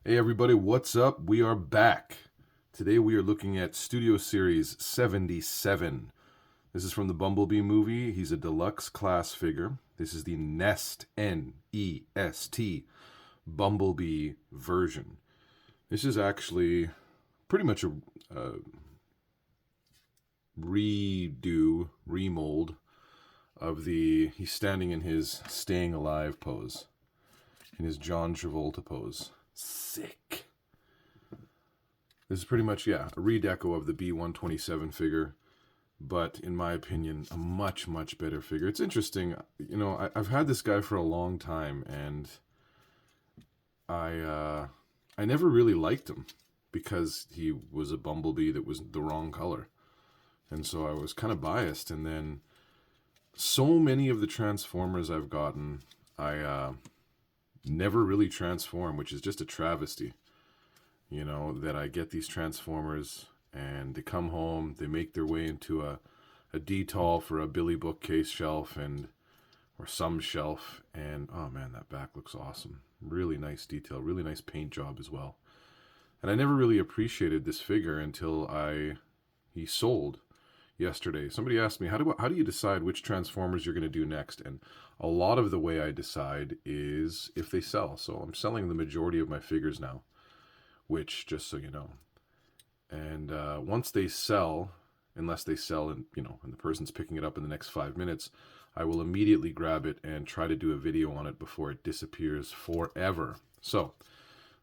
Hey everybody, what's up? We are back. Today we are looking at Studio Series 77. This is from the Bumblebee movie. He's a deluxe class figure. This is the N.E.S.T, N-E-S-T, Bumblebee version. This is actually pretty much a remold of he's standing in his staying alive pose, in his John Travolta pose. Sick. This is pretty much, a redeco of the B127 figure, but in my opinion, a much, much better figure. It's interesting, I've had this guy for a long time, and I never really liked him because he was a Bumblebee that was the wrong color. And so I was kind of biased, and then so many of the Transformers I've gotten, I never really transform, which is just a travesty. That I get these Transformers and they come home, they make their way into a D-tall for a Billy bookcase shelf or some shelf, and oh man, that back looks awesome. Really nice detail, really nice paint job as well. And I never really appreciated this figure until he sold yesterday. Somebody asked me, how do you decide which Transformers you're going to do next? And a lot of the way I decide is if they sell. So I'm selling the majority of my figures now, which, just so you know. And once they sell, unless they sell and the person's picking it up in the next 5 minutes, I will immediately grab it and try to do a video on it before it disappears forever. So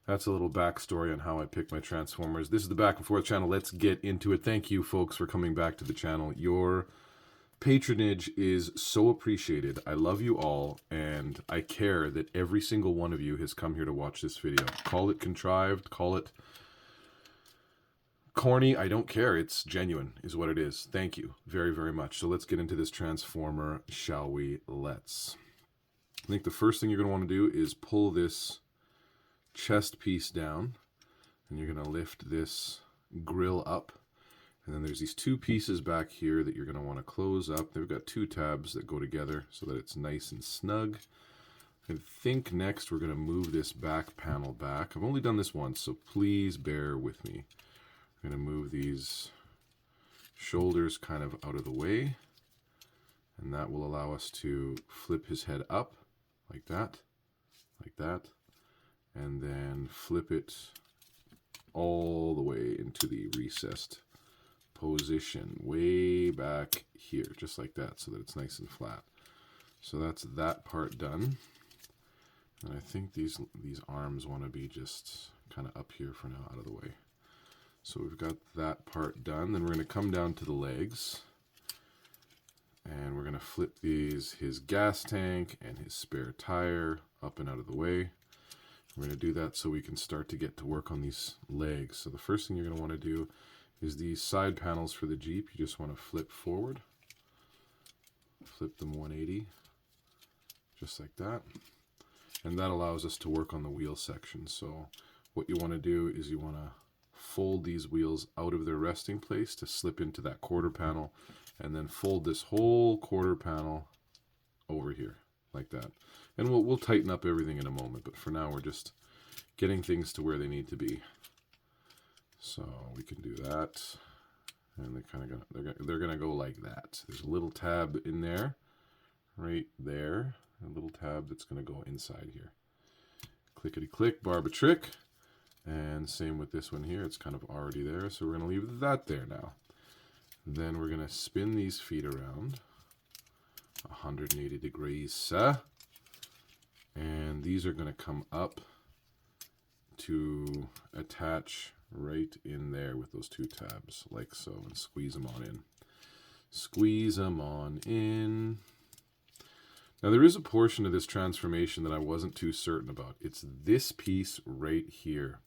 that's a little backstory on how I pick my Transformers. This is the Back and Forth channel. Let's get into it. Thank you, folks, for coming back to the channel. Your patronage is so appreciated. I love you all, and I care that every single one of you has come here to watch this video. Call it contrived, call it corny, I don't care. It's genuine, is what it is. Thank you very, very much. So let's get into this Transformer, shall we? Let's. I think the first thing you're going to want to do is pull this chest piece down, and you're going to lift this grill up, and then there's these two pieces back here that you're going to want to close up. They've got two tabs that go together so that it's nice and snug. I think next we're going to move this back panel back. I've only done this once, so please bear with me. I'm going to move these shoulders kind of out of the way, and that will allow us to flip his head up like that, and then flip it all the way into the recessed position way back here, just like that, so that it's nice and flat. So that's that part done. And I think these arms want to be just kind of up here for now, out of the way. So we've got that part done. Then we're going to come down to the legs, and we're going to flip his gas tank and his spare tire up and out of the way. We're going to do that so we can start to get to work on these legs. So the first thing you're going to want to do is these side panels for the Jeep. You just want to flip forward, flip them 180, just like that. And that allows us to work on the wheel section. So what you want to do is you want to fold these wheels out of their resting place to slip into that quarter panel, and then fold this whole quarter panel over here like that. And we'll tighten up everything in a moment, but for now we're just getting things to where they need to be. So we can do that, and they're gonna go like that. There's a little tab in there, right there, a little tab that's gonna go inside here. Clickety click, barb a trick. And same with this one here, it's kind of already there, so we're going to leave that there now. Then we're going to spin these feet around 180 degrees, and these are going to come up to attach right in there with those two tabs, like so, and squeeze them on in. Squeeze them on in. Now there is a portion of this transformation that I wasn't too certain about. It's this piece right here.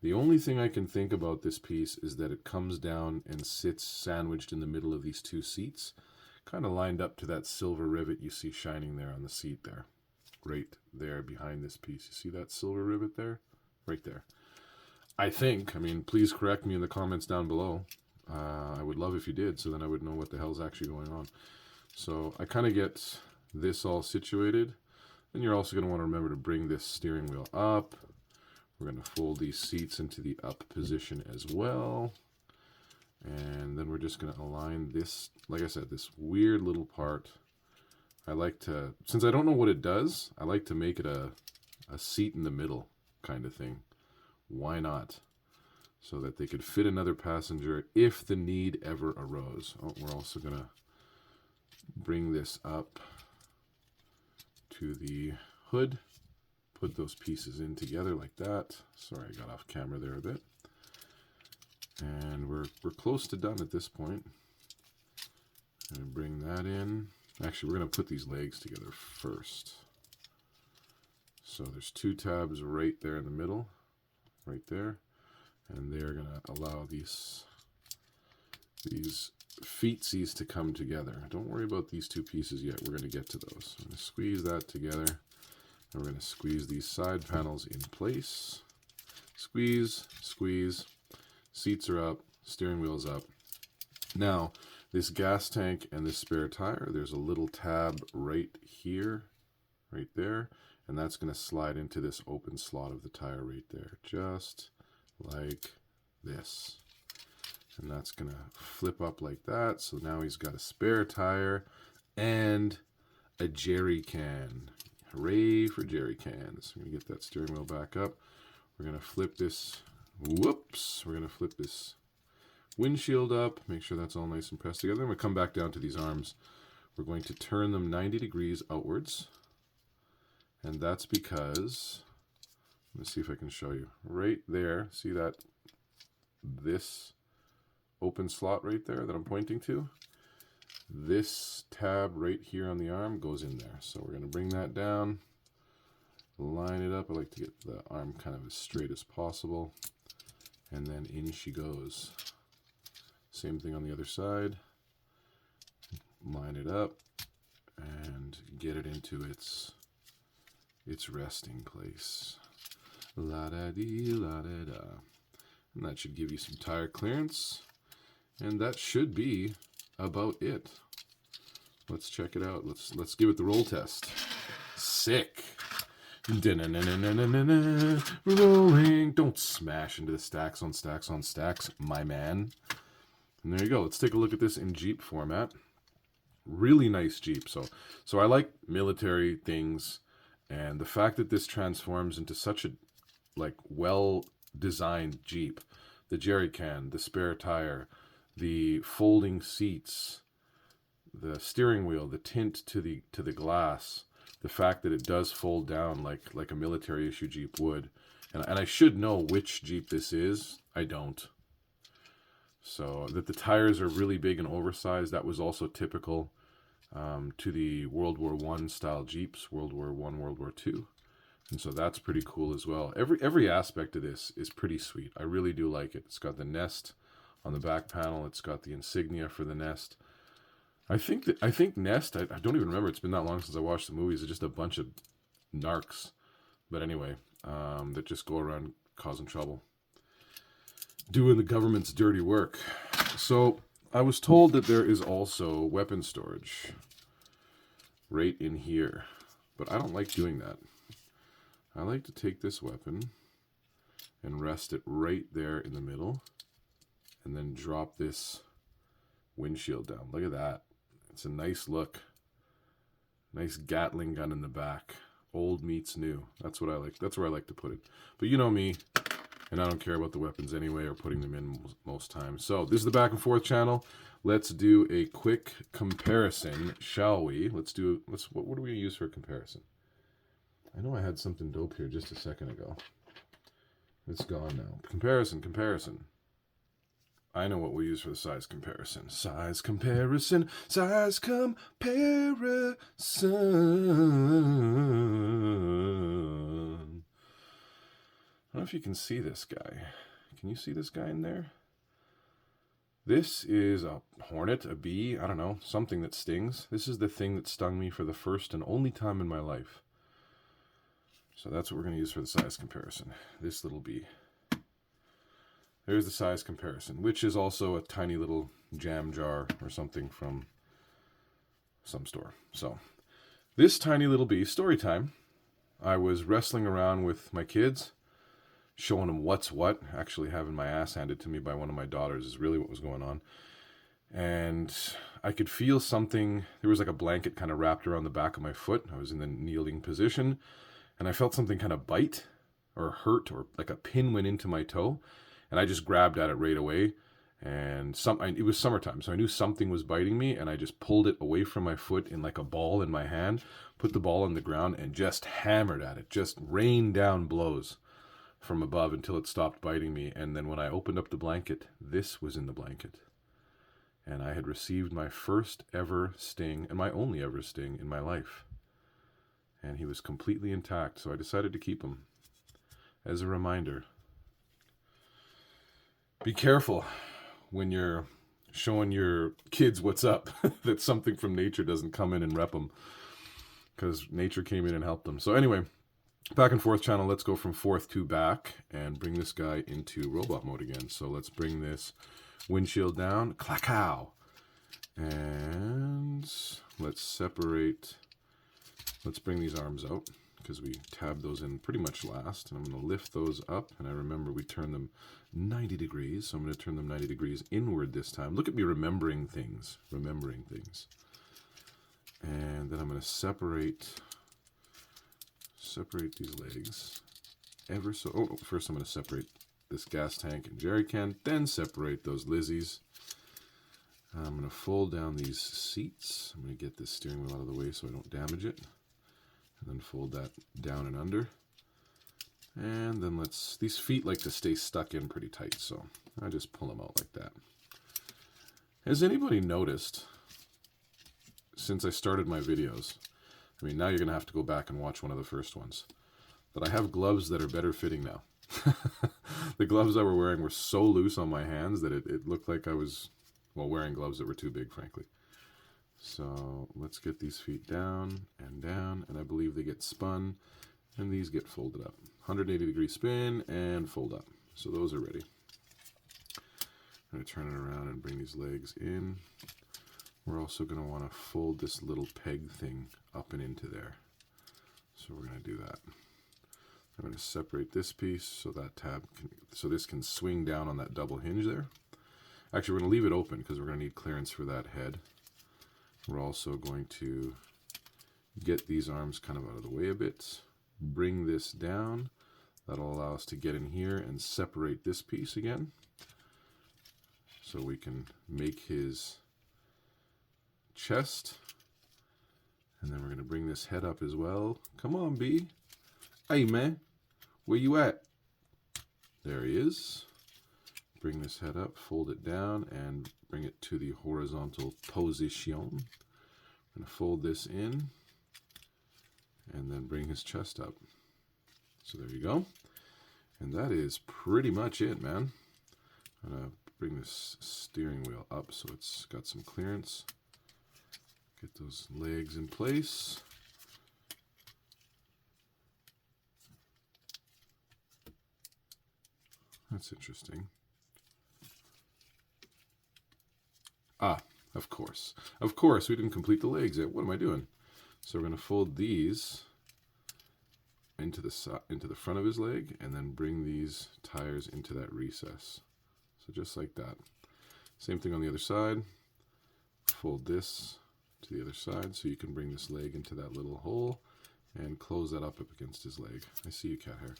The only thing I can think about this piece is that it comes down and sits sandwiched in the middle of these two seats, kind of lined up to that silver rivet you see shining there on the seat there. Right there behind this piece. You see that silver rivet there? Right there. I think, please correct me in the comments down below. I would love if you did, so then I would know what the hell's actually going on. So I kind of get this all situated. Then you're also going to want to remember to bring this steering wheel up. We're going to fold these seats into the up position as well. And then we're just going to align this, like I said, this weird little part. I like to, since I don't know what it does, I like to make it a seat in the middle kind of thing. Why not? So that they could fit another passenger if the need ever arose. Oh, we're also going to bring this up to the hood. Put those pieces in together like that. Sorry, I got off camera there a bit. And we're close to done at this point. And bring that in. Actually, we're going to put these legs together first. So there's 2 tabs right there in the middle, right there. And they're going to allow these feetsies to come together. Don't worry about these 2 pieces yet. We're going to get to those. I'm going to squeeze that together. And we're going to squeeze these side panels in place. Squeeze, squeeze. Seats are up. Steering wheel's up. Now, this gas tank and this spare tire, there's a little tab right here, right there. And that's going to slide into this open slot of the tire right there. Just like this. And that's going to flip up like that. So now he's got a spare tire and a jerry can. Hooray for jerry cans. We're going to get that steering wheel back up. We're going to flip this, whoops, we're going to flip this windshield up, make sure that's all nice and pressed together. Then we'll come back down to these arms. We're going to turn them 90 degrees outwards. And that's because, let me see if I can show you. Right there, see that, this open slot right there that I'm pointing to? This tab right here on the arm goes in there. So we're going to bring that down, line it up. I like to get the arm kind of as straight as possible. And then in she goes. Same thing on the other side. Line it up and get it into its resting place. La-da-dee, la-da-da. And that should give you some tire clearance. And that should be about it. Let's check it out. Let's give it the roll test. Sick. Rolling. Don't smash into the stacks on stacks on stacks, my man. And there you go. Let's take a look at this in Jeep format. Really nice Jeep. So I like military things, and the fact that this transforms into such a well-designed Jeep, the jerry can, the spare tire, the folding seats, the steering wheel, the tint to the glass, the fact that it does fold down like a military issue Jeep would. And I should know which Jeep this is. I don't. So that the tires are really big and oversized, that was also typical to the World War I style Jeeps, World War I, World War II. And so that's pretty cool as well. Every aspect of this is pretty sweet. I really do like it. It's got the N.E.S.T on the back panel. It's got the insignia for the N.E.S.T. I think N.E.S.T, I don't even remember. It's been that long since I watched the movies. It's just a bunch of narcs. But anyway, that just go around causing trouble, doing the government's dirty work. So I was told that there is also weapon storage right in here. But I don't like doing that. I like to take this weapon and rest it right there in the middle. And then drop this windshield down. Look at that. It's a nice look. Nice Gatling gun in the back. Old meets new. That's what I like. That's where I like to put it. But you know me, and I don't care about the weapons anyway or putting them in most times. So this is the Back and Forth channel. Let's do a quick comparison, shall we? What are we going to use for a comparison? I know I had something dope here just a second ago. It's gone now. Comparison. I know what we'll use for the size comparison. Size comparison. I don't know if you can see this guy. Can you see this guy in there? This is a hornet, a bee, I don't know, something that stings. This is the thing that stung me for the first and only time in my life. So that's what we're going to use for the size comparison. This little bee. There's the size comparison, which is also a tiny little jam jar or something from some store. So this tiny little bee, story time. I was wrestling around with my kids, showing him what's what. Actually having my ass handed to me by one of my daughters is really what was going on. And I could feel something. There was like a blanket kind of wrapped around the back of my foot. I was in the kneeling position, and I felt something kind of bite or hurt, or like a pin went into my toe, and I just grabbed at it right away. And it was summertime, so I knew something was biting me, and I just pulled it away from my foot in like a ball in my hand, put the ball on the ground, and just hammered at it, just rained down blows from above until it stopped biting me. And then when I opened up the blanket, this was in the blanket. And I had received my first ever sting, and my only ever sting in my life. And he was completely intact, so I decided to keep him as a reminder. Be careful when you're showing your kids what's up, that something from nature doesn't come in and rep them, because nature came in and helped them. So anyway, back and forth channel, let's go from forth to back and bring this guy into robot mode again. So let's bring this windshield down, clackow, and let's separate. Let's bring these arms out, because we tabbed those in pretty much last, and I'm going to lift those up. And I remember we turned them 90 degrees, so I'm going to turn them 90 degrees inward this time. Look at me remembering things. And then I'm going to separate these legs ever so. Oh, first I'm going to separate this gas tank and jerry can, then separate those Lizzies. I'm going to fold down these seats. I'm going to get this steering wheel out of the way so I don't damage it. And then fold that down and under. And then these feet like to stay stuck in pretty tight, so I just pull them out like that. Has anybody noticed, since I started my videos, I mean, now you're going to have to go back and watch one of the first ones, that I have gloves that are better fitting now. The gloves I were wearing were so loose on my hands that it looked like I was, well, wearing gloves that were too big, frankly. So let's get these feet down, and I believe they get spun, and these get folded up. 180 degree spin and fold up. So those are ready. I'm going to turn it around and bring these legs in. We're also going to want to fold this little peg thing up and into there. So we're going to do that. I'm going to separate this piece so that so this can swing down on that double hinge there. Actually, we're going to leave it open because we're going to need clearance for that head. We're also going to get these arms kind of out of the way a bit. Bring this down. That'll allow us to get in here and separate this piece again. So we can make his chest. And then we're going to bring this head up as well. Come on, B. Hey, man. Where you at? There he is. Bring this head up, fold it down, and bring it to the horizontal position. I'm going to fold this in, and then bring his chest up. So there you go. And that is pretty much it, man. I'm going to bring this steering wheel up so it's got some clearance. Get those legs in place. That's interesting. Ah, of course. Of course, we didn't complete the legs yet. What am I doing? So we're going to fold these into the front of his leg, and then bring these tires into that recess. So just like that. Same thing on the other side. Fold this to the other side so you can bring this leg into that little hole and close that up against his leg. I see you, cat hair.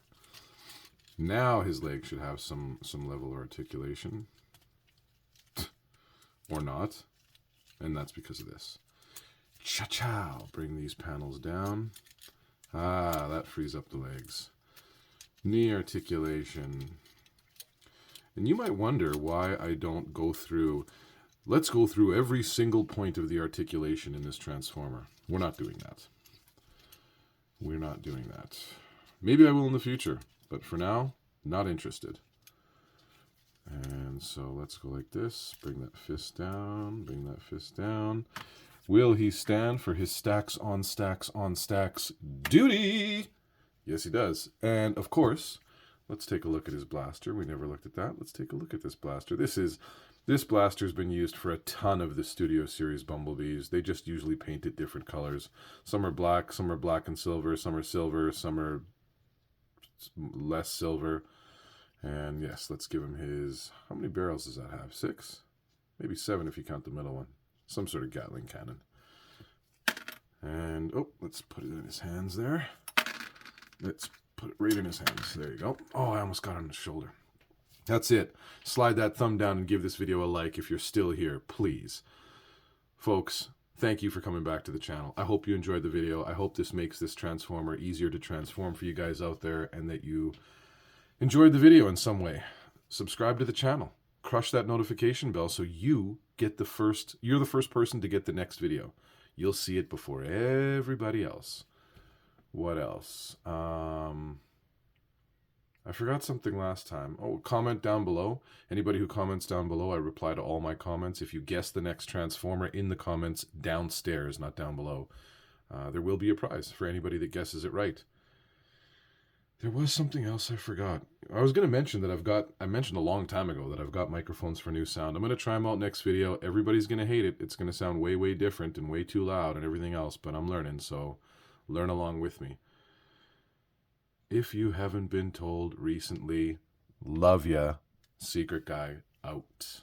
Now his leg should have some level of articulation. Or not. And that's because of this. Cha-chow. Bring these panels down. Ah, that frees up the legs. Knee articulation. And you might wonder why I don't go through... Let's go through every single point of the articulation in this transformer. We're not doing that. We're not doing that. Maybe I will in the future. But for now, not interested. And so let's go like this. Bring that fist down. Bring that fist down. Will he stand for his stacks on stacks on stacks duty? Yes, he does. And of course, let's take a look at his blaster. We never looked at that. Let's take a look at this blaster. This blaster's been used for a ton of the Studio Series Bumblebees. They just usually paint it different colors. Some are black and silver, some are less silver. And yes, let's give him his... How many barrels does that have? 6? Maybe 7 if you count the middle one. Some sort of Gatling cannon. And, oh, let's put it in his hands there. Let's put it right in his hands. There you go. Oh, I almost got it on the shoulder. That's it. Slide that thumb down and give this video a like if you're still here, please. Folks, thank you for coming back to the channel. I hope you enjoyed the video. I hope this makes this transformer easier to transform for you guys out there and that you enjoyed the video in some way. Subscribe to the channel. Crush that notification bell so you get you're the first person to get the next video. You'll see it before everybody else. What else? I forgot something last time. Oh, comment down below. Anybody who comments down below, I reply to all my comments. If you guess the next transformer in the comments downstairs, not down below, there will be a prize for anybody that guesses it right. There was something else I forgot. I was going to mention that I mentioned a long time ago that I've got microphones for new sound. I'm going to try them out next video. Everybody's going to hate it. It's going to sound way, way different and way too loud and everything else, but I'm learning, so learn along with me. If you haven't been told recently, love ya. Secret Guy out.